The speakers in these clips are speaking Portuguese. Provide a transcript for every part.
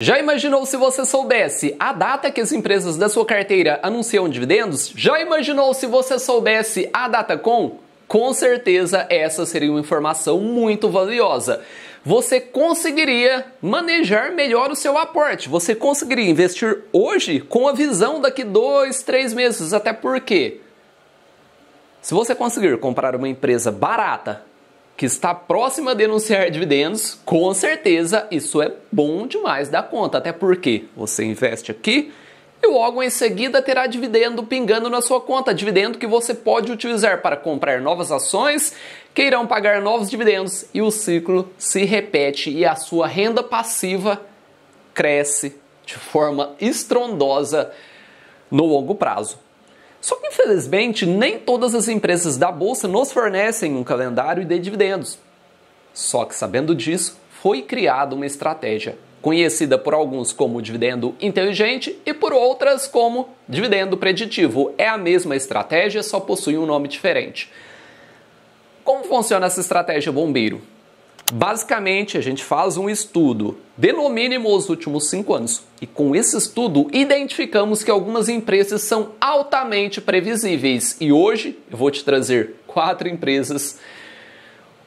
Já imaginou se você soubesse a data que as empresas da sua carteira anunciam dividendos? Já imaginou se você soubesse a Datacom? Com certeza essa seria uma informação muito valiosa. Você conseguiria manejar melhor o seu aporte. Você conseguiria investir hoje com a visão daqui 2, 3 meses. Até porque, se você conseguir comprar uma empresa barata, que está próxima de anunciar dividendos, com certeza isso é bom demais da conta. Até porque você investe aqui e logo em seguida terá dividendo pingando na sua conta. Dividendo que você pode utilizar para comprar novas ações que irão pagar novos dividendos e o ciclo se repete e a sua renda passiva cresce de forma estrondosa no longo prazo. Só que, infelizmente, nem todas as empresas da Bolsa nos fornecem um calendário de dividendos. Só que, sabendo disso, foi criada uma estratégia, conhecida por alguns como dividendo inteligente e por outras como dividendo preditivo. É a mesma estratégia, só possui um nome diferente. Como funciona essa estratégia, bombeiro? Basicamente, a gente faz um estudo de no mínimo os últimos 5 anos. E com esse estudo, identificamos que algumas empresas são altamente previsíveis. E hoje eu vou te trazer 4 empresas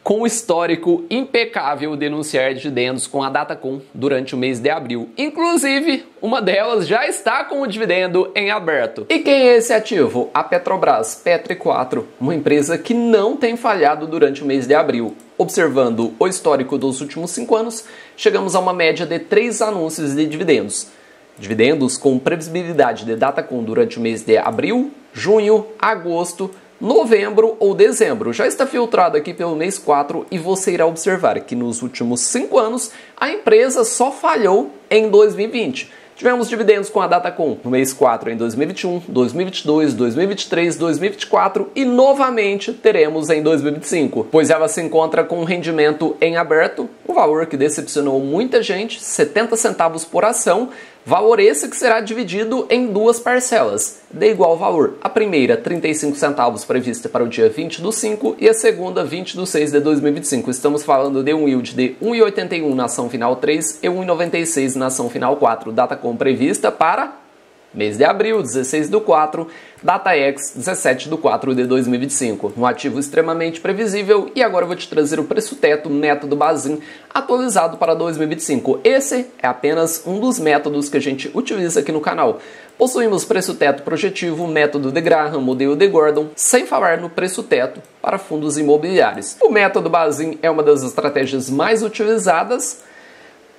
com histórico impecável de anunciar dividendos com a Datacom durante o mês de abril. Inclusive, uma delas já está com o dividendo em aberto. E quem é esse ativo? A Petrobras, Petri 4, uma empresa que não tem falhado durante o mês de abril. Observando o histórico dos últimos 5 anos, chegamos a uma média de 3 anúncios de dividendos. Dividendos com previsibilidade de Datacom durante o mês de abril, junho, agosto, novembro ou dezembro. Já está filtrado aqui pelo mês 4 e você irá observar que nos últimos 5 anos a empresa só falhou em 2020. Tivemos dividendos com a Datacom no mês 4 em 2021, 2022, 2023, 2024 e novamente teremos em 2025, pois ela se encontra com um rendimento em aberto, um valor que decepcionou muita gente, 70 centavos por ação, valor esse que será dividido em 2 parcelas, de igual valor. A primeira, 35 centavos, prevista para o dia 20/5 e a segunda, 20/6 de 2025. Estamos falando de um yield de 1,81 na ação final 3 e 1,96 na ação final 4. Datacom prevista para mês de abril, 16/4, DataX, 17/4 de 2025. Um ativo extremamente previsível e agora eu vou te trazer o preço teto, método Bazin, atualizado para 2025. Esse é apenas um dos métodos que a gente utiliza aqui no canal. Possuímos preço teto projetivo, método de Graham, modelo de Gordon, sem falar no preço teto para fundos imobiliários. O método Bazin é uma das estratégias mais utilizadas.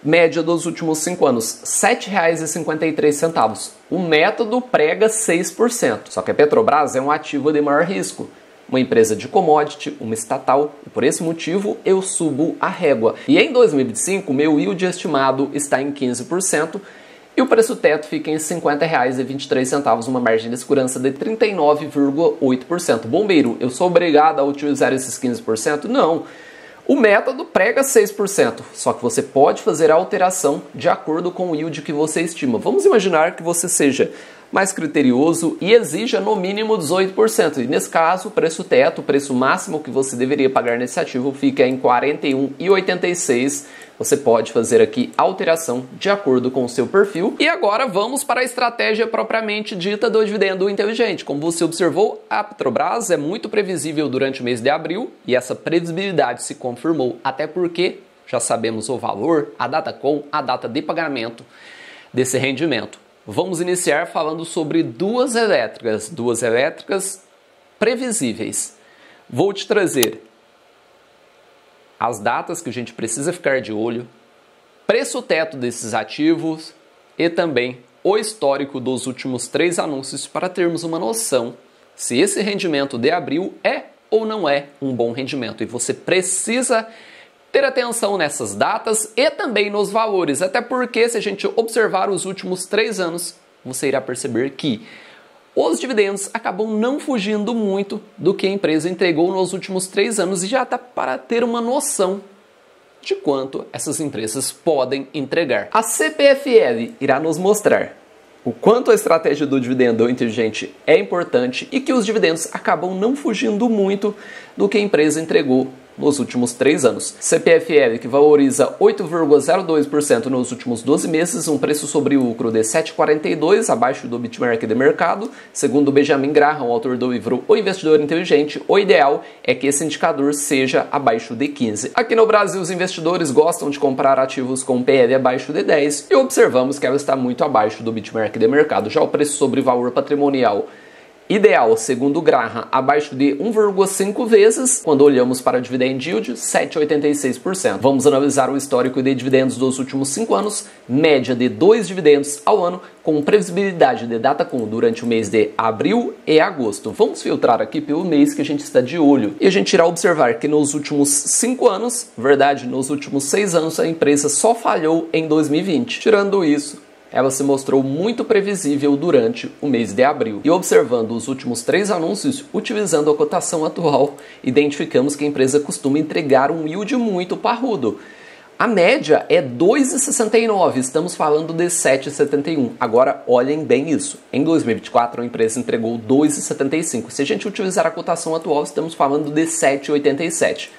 Média dos últimos 5 anos, R$ 7,53. O método prega 6%. Só que a Petrobras é um ativo de maior risco. Uma empresa de commodity, uma estatal, e por esse motivo eu subo a régua. E em 2025, meu yield estimado está em 15%. E o preço teto fica em R$ 50,23, uma margem de segurança de 39,8%. Bombeiro, eu sou obrigado a utilizar esses 15%? Não. O método prega 6%, só que você pode fazer a alteração de acordo com o yield que você estima. Vamos imaginar que você seja mais criterioso e exija no mínimo 18%. E nesse caso, o preço teto, o preço máximo que você deveria pagar nesse ativo fica em R$ 41,86. Você pode fazer aqui a alteração de acordo com o seu perfil. E agora vamos para a estratégia propriamente dita do dividendo inteligente. Como você observou, a Petrobras é muito previsível durante o mês de abril e essa previsibilidade se confirmou, até porque já sabemos o valor, a Datacom, a data de pagamento desse rendimento. Vamos iniciar falando sobre duas elétricas previsíveis. Vou te trazer as datas que a gente precisa ficar de olho, preço teto desses ativos e também o histórico dos últimos 3 anúncios para termos uma noção se esse rendimento de abril é ou não é um bom rendimento. E você precisa ter atenção nessas datas e também nos valores, até porque se a gente observar os últimos 3 anos, você irá perceber que os dividendos acabam não fugindo muito do que a empresa entregou nos últimos 3 anos e já dá para ter uma noção de quanto essas empresas podem entregar. A CPFL irá nos mostrar o quanto a estratégia do dividendo inteligente é importante e que os dividendos acabam não fugindo muito do que a empresa entregou nos últimos 3 anos. CPFL, que valoriza 8,02% nos últimos 12 meses, um preço sobre lucro de 7,42, abaixo do benchmark de mercado. Segundo Benjamin Graham, autor do livro O Investidor Inteligente, o ideal é que esse indicador seja abaixo de 15. Aqui no Brasil, os investidores gostam de comprar ativos com PL abaixo de 10 e observamos que ela está muito abaixo do benchmark de mercado. Já o preço sobre valor patrimonial ideal, segundo Graham, abaixo de 1,5 vezes, quando olhamos para dividend yield, 7,86%. Vamos analisar o histórico de dividendos dos últimos 5 anos, média de 2 dividendos ao ano, com previsibilidade de Datacom durante o mês de abril e agosto. Vamos filtrar aqui pelo mês que a gente está de olho. E a gente irá observar que nos últimos 5 anos, verdade, nos últimos 6 anos, a empresa só falhou em 2020. Tirando isso, ela se mostrou muito previsível durante o mês de abril. E observando os últimos 3 anúncios, utilizando a cotação atual, identificamos que a empresa costuma entregar um yield muito parrudo. A média é 2,69, estamos falando de 7,71. Agora, olhem bem isso. Em 2024, a empresa entregou 2,75. Se a gente utilizar a cotação atual, estamos falando de 7,87.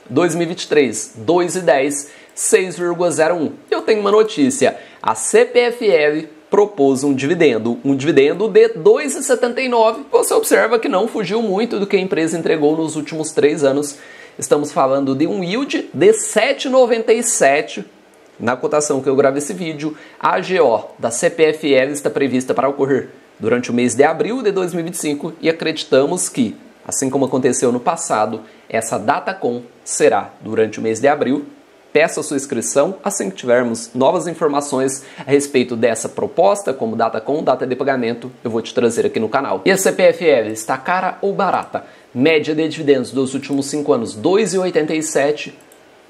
2023, 2,10, 6,01. Eu tenho uma notícia. A CPFL propôs um dividendo de 2,79. Você observa que não fugiu muito do que a empresa entregou nos últimos 3 anos. Estamos falando de um yield de 7,97. Na cotação que eu gravo esse vídeo, a AGO da CPFL está prevista para ocorrer durante o mês de abril de 2025 e acreditamos que, assim como aconteceu no passado, essa Datacom será durante o mês de abril. Peça sua inscrição assim que tivermos novas informações a respeito dessa proposta, como Datacom, data de pagamento, eu vou te trazer aqui no canal. E a CPFL está cara ou barata? Média de dividendos dos últimos 5 anos, 2,87.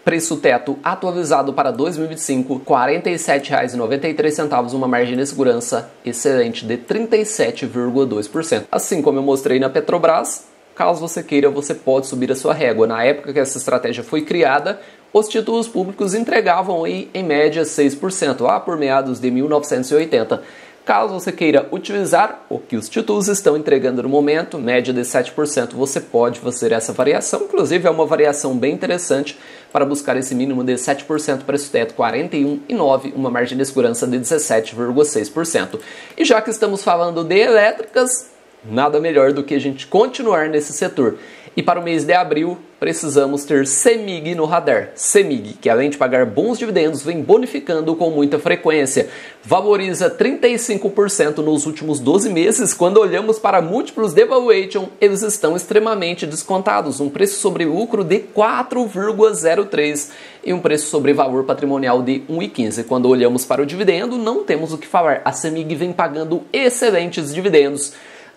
Preço teto atualizado para 2025, R$ 47,93, uma margem de segurança excelente de 37,2%. Assim como eu mostrei na Petrobras, caso você queira, você pode subir a sua régua. Na época que essa estratégia foi criada, os títulos públicos entregavam aí, em média 6%, lá por meados de 1980. Caso você queira utilizar o que os títulos estão entregando no momento, média de 7%, você pode fazer essa variação. Inclusive é uma variação bem interessante para buscar esse mínimo de 7%, preço teto 41,9%, uma margem de segurança de 17,6%. E já que estamos falando de elétricas, nada melhor do que a gente continuar nesse setor. E para o mês de abril, precisamos ter CEMIG no radar. CEMIG, que além de pagar bons dividendos, vem bonificando com muita frequência. Valoriza 35% nos últimos 12 meses. Quando olhamos para múltiplos de valuation, eles estão extremamente descontados. Um preço sobre lucro de 4,03 e um preço sobre valor patrimonial de 1,15. Quando olhamos para o dividendo, não temos o que falar. A CEMIG vem pagando excelentes dividendos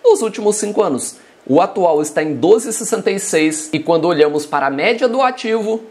nos últimos 5 anos. O atual está em 12,66 e quando olhamos para a média do ativo,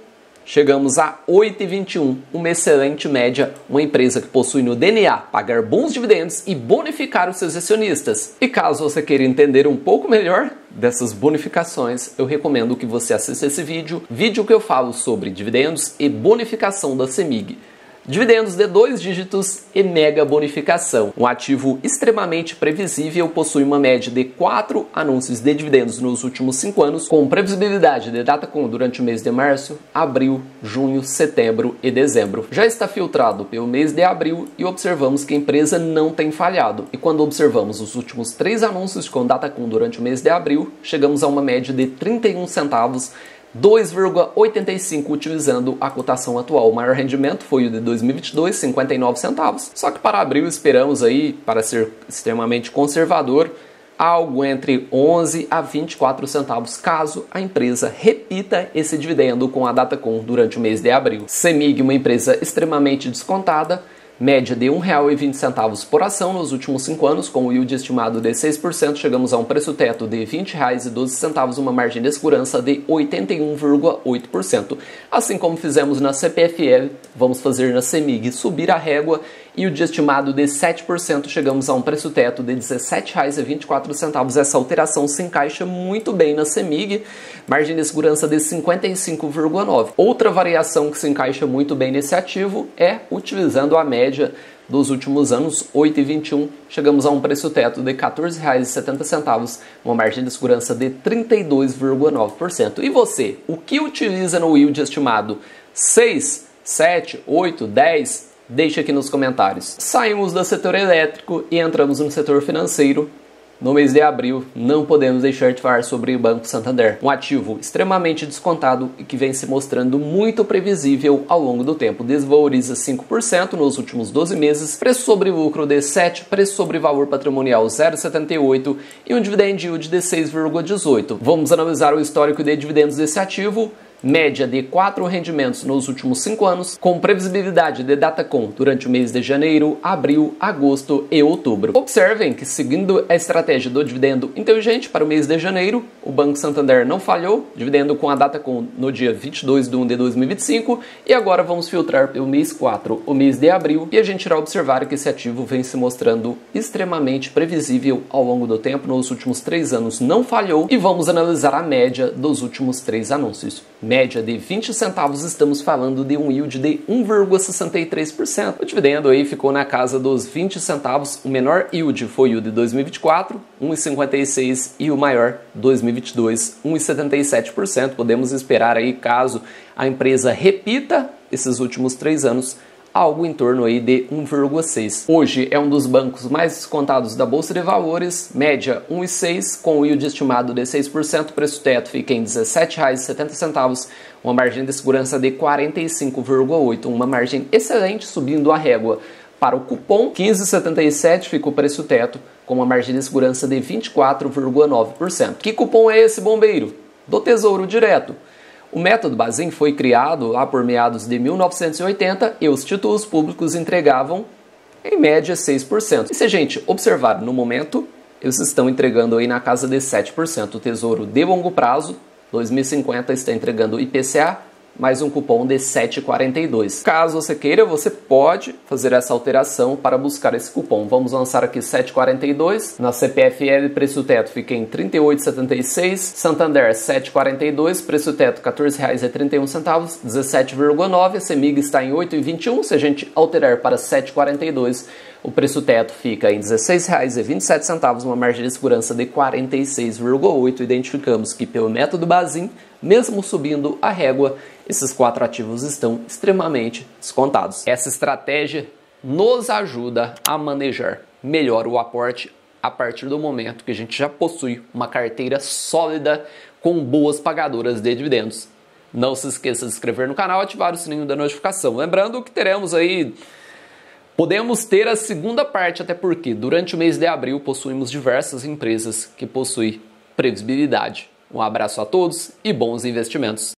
chegamos a 8,21, uma excelente média, uma empresa que possui no DNA pagar bons dividendos e bonificar os seus acionistas. E caso você queira entender um pouco melhor dessas bonificações, eu recomendo que você assista esse vídeo que eu falo sobre dividendos e bonificação da CEMIG. Dividendos de 2 dígitos e mega bonificação. Um ativo extremamente previsível, possui uma média de 4 anúncios de dividendos nos últimos 5 anos, com previsibilidade de Datacom durante o mês de março, abril, junho, setembro e dezembro. Já está filtrado pelo mês de abril e observamos que a empresa não tem falhado. E quando observamos os últimos 3 anúncios com Datacom durante o mês de abril, chegamos a uma média de 31 centavos, 2,85 utilizando a cotação atual. O maior rendimento foi o de 2022, 59 centavos. Só que para abril esperamos aí, para ser extremamente conservador, algo entre 11 a 24 centavos, caso a empresa repita esse dividendo com a Datacom durante o mês de abril. CEMIG, uma empresa extremamente descontada, média de R$ 1,20 por ação nos últimos 5 anos, com o yield estimado de 6%, chegamos a um preço teto de R$ 20,12, uma margem de segurança de 81,8%. Assim como fizemos na CPFL, vamos fazer na CEMIG subir a régua e o de estimado de 7%, chegamos a um preço teto de R$ 17,24. Essa alteração se encaixa muito bem na CEMIG, margem de segurança de 55,9%. Outra variação que se encaixa muito bem nesse ativo é utilizando a média dos últimos anos, 8,21, chegamos a um preço teto de R$ 14,70, uma margem de segurança de 32,9%. E você, o que utiliza no yield estimado? 6, 7, 8, 10? Deixe aqui nos comentários. Saímos do setor elétrico e entramos no setor financeiro. No mês de abril, não podemos deixar de falar sobre o Banco Santander, um ativo extremamente descontado e que vem se mostrando muito previsível ao longo do tempo. Desvaloriza 5% nos últimos 12 meses, preço sobre lucro de 7, preço sobre valor patrimonial 0,78 e um dividend yield de 6,18. Vamos analisar o histórico de dividendos desse ativo. Média de 4 rendimentos nos últimos 5 anos, com previsibilidade de Datacom durante o mês de janeiro, abril, agosto e outubro. Observem que, seguindo a estratégia do dividendo inteligente para o mês de janeiro, o Banco Santander não falhou, dividendo com a Datacom no dia 22 de 1 de 2025, e agora vamos filtrar pelo mês 4, o mês de abril, e a gente irá observar que esse ativo vem se mostrando extremamente previsível ao longo do tempo, nos últimos 3 anos não falhou, e vamos analisar a média dos últimos 3 anúncios. Média de 20 centavos, estamos falando de um yield de 1,63%. O dividendo aí ficou na casa dos 20 centavos. O menor yield foi o de 2024, 1,56%, e o maior 2022, 1,77%. Podemos esperar aí, caso a empresa repita esses últimos 3 anos, algo em torno aí de 1,6. Hoje é um dos bancos mais descontados da Bolsa de Valores, média 1,6, com o yield estimado de 6%, preço teto fica em R$ 17,70, uma margem de segurança de 45,8, uma margem excelente, subindo a régua. Para o cupom, 15,77 fica o preço teto, com uma margem de segurança de 24,9%. Que cupom é esse, bombeiro? Do Tesouro Direto. O método Bazin foi criado lá por meados de 1980 e os títulos públicos entregavam, em média, 6%. E se a gente observar no momento, eles estão entregando aí na casa de 7%. O Tesouro de longo prazo, 2050, está entregando IPCA, mais um cupom de 7,42. Caso você queira, você pode fazer essa alteração para buscar esse cupom. Vamos lançar aqui 7,42. Na CPFL, preço teto fica em 38,76. Santander, 7,42. Preço teto, R$ 14,31, 17,9. A CEMIG está em 8,21. Se a gente alterar para 7,42, o preço teto fica em R$ 16,27, uma margem de segurança de 46,8. Identificamos que pelo método Bazin, mesmo subindo a régua, esses 4 ativos estão extremamente descontados. Essa estratégia nos ajuda a manejar melhor o aporte a partir do momento que a gente já possui uma carteira sólida com boas pagadoras de dividendos. Não se esqueça de se inscrever no canal e ativar o sininho da notificação. Lembrando que teremos aí... Podemos ter a segunda parte, até porque durante o mês de abril possuímos diversas empresas que possuem previsibilidade. Um abraço a todos e bons investimentos.